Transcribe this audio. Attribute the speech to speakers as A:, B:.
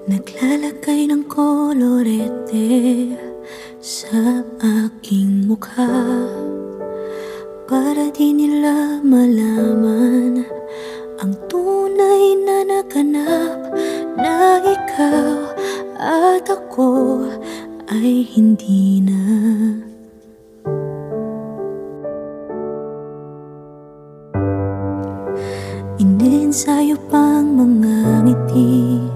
A: Naglalagay ng kolorete sa aking mukha para di nila malaman ang tunay na naganap, na ikaw at ako ay hindi na. Inensayo pang mga ngiti